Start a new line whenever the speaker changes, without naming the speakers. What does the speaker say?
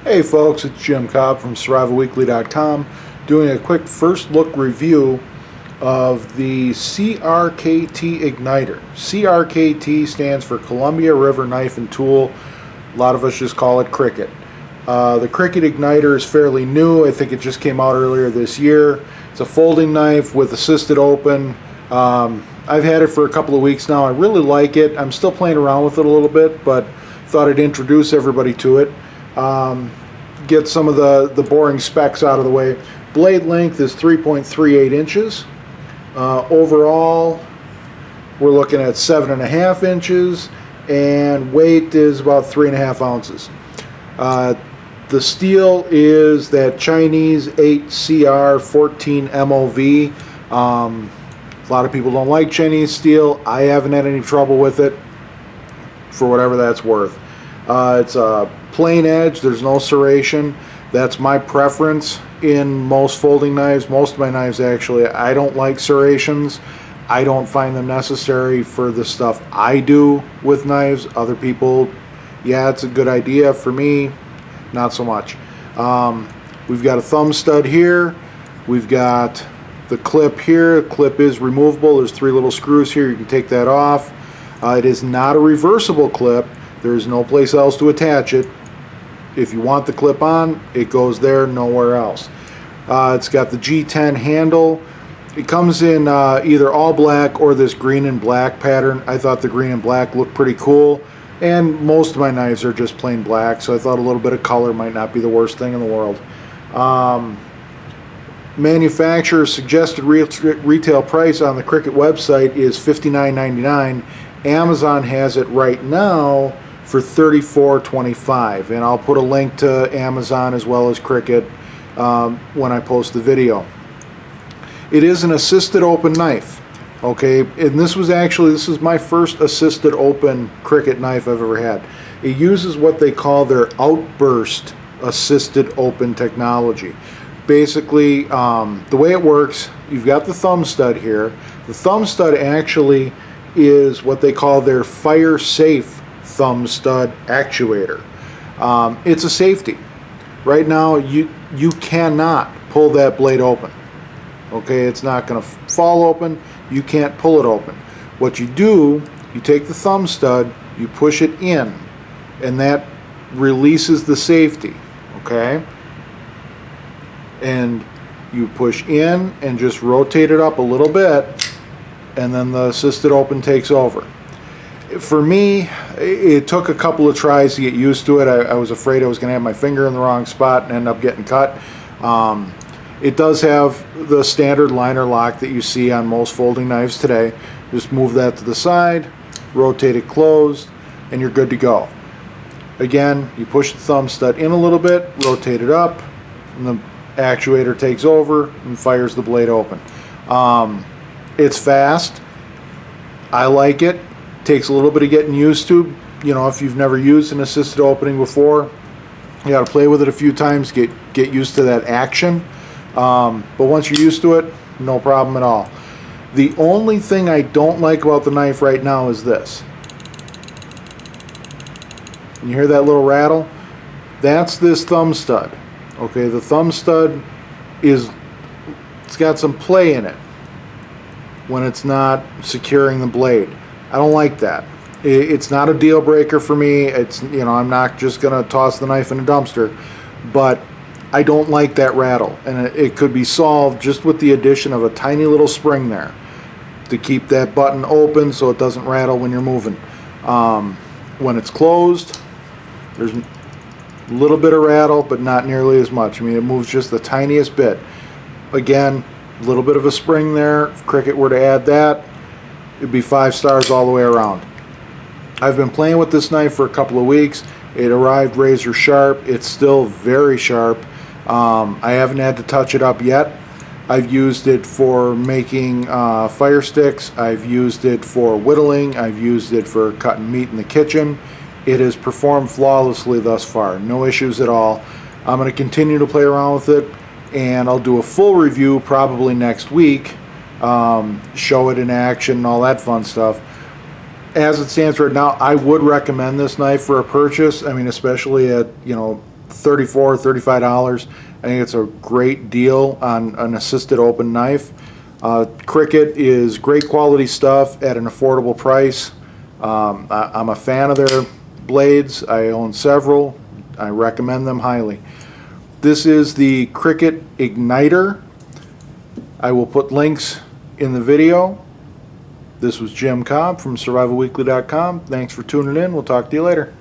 Hey folks, it's Jim Cobb from survivalweekly.com doing a quick first look review of the CRKT Ignitor. CRKT stands for Columbia River Knife and Tool. A lot of us just call it Cricket. The Cricket Ignitor is fairly new. I think it just came out earlier this year. It's a folding knife with assisted open. I've had it for a couple of weeks now. I really like it. I'm still playing around with it a little bit, but thought I'd introduce everybody to it. Get some of the boring specs out of the way. Blade length is 3.38 inches. Overall, we're looking at 7.5 inches, and weight is about 3.5 ounces. The steel is that Chinese 8CR14 MOV. A lot of people don't like Chinese steel. I haven't had any trouble with it, for whatever that's worth. It's a plain edge, there's no serration. That's my preference in most folding knives, most of my knives actually. I don't like serrations. I don't find them necessary for the stuff I do with knives. Other people, yeah, it's a good idea. For me, not so much. We've got a thumb stud here. We've got the clip here. The clip is removable. There's 3 little screws here. You can take that off. It is not a reversible clip. There's no place else to attach it. If you want the clip on, it goes there, nowhere else. It's got the G10 handle. It comes in either all black or this green and black pattern. I thought the green and black looked pretty cool, and most of my knives are just plain black, so I thought a little bit of color might not be the worst thing in the world. Manufacturer's suggested retail price on the Cricket website is $59.99. Amazon has it right now for $34.25, and I'll put a link to Amazon as well as Cricket when I post the video. It is an assisted open knife, okay, and this is my first assisted open Cricket knife I've ever had. It uses what they call their outburst assisted open technology. Basically, the way it works, you've got the thumb stud here. The thumb stud actually is what they call their fire safe thumb stud actuator. It's a safety. Right now you cannot pull that blade open. Okay, it's not going to fall open. You can't pull it open. What you do, you take the thumb stud, you push it in, and that releases the safety. Okay, and you push in and just rotate it up a little bit, and then the assisted open takes over. For me, it took a couple of tries to get used to it. I was afraid I was going to have my finger in the wrong spot and end up getting cut. It does have the standard liner lock that you see on most folding knives today. Just move that to the side, rotate it closed, and you're good to go. Again, you push the thumb stud in a little bit, rotate it up, and the actuator takes over and fires the blade open. It's fast. I like it. Takes a little bit of getting used to. You know, if you've never used an assisted opening before, you got to play with it a few times, get used to that action. But once you're used to it, no problem at all. The only thing I don't like about the knife right now is this. You hear that little rattle? That's this thumb stud. Okay, the thumb stud it's got some play in it when it's not securing the blade. I don't like that. It's not a deal breaker for me. It's, you know, I'm not just gonna toss the knife in a dumpster, but I don't like that rattle, and it could be solved just with the addition of a tiny little spring there to keep that button open so it doesn't rattle when you're moving. When it's closed, there's a little bit of rattle, but not nearly as much. I mean, it moves just the tiniest bit. Again, a little bit of a spring there. If Cricket were to add that, it'd be 5 stars all the way around. I've been playing with this knife for a couple of weeks. It arrived razor sharp. It's still very sharp. I haven't had to touch it up yet. I've used it for making fire sticks. I've used it for whittling. I've used it for cutting meat in the kitchen. It has performed flawlessly thus far. No issues at all. I'm going to continue to play around with it, and I'll do a full review probably next week. Show it in action and all that fun stuff. As it stands right now, I would recommend this knife for a purchase. I mean, especially at, you know, $34, $35. I think it's a great deal on an assisted open knife. Cricut is great quality stuff at an affordable price. I'm a fan of their blades. I own several. I recommend them highly. This is the Cricut Ignitor. I will put links in the video. This was Jim Cobb from survivalweekly.com. Thanks for tuning in. We'll talk to you later.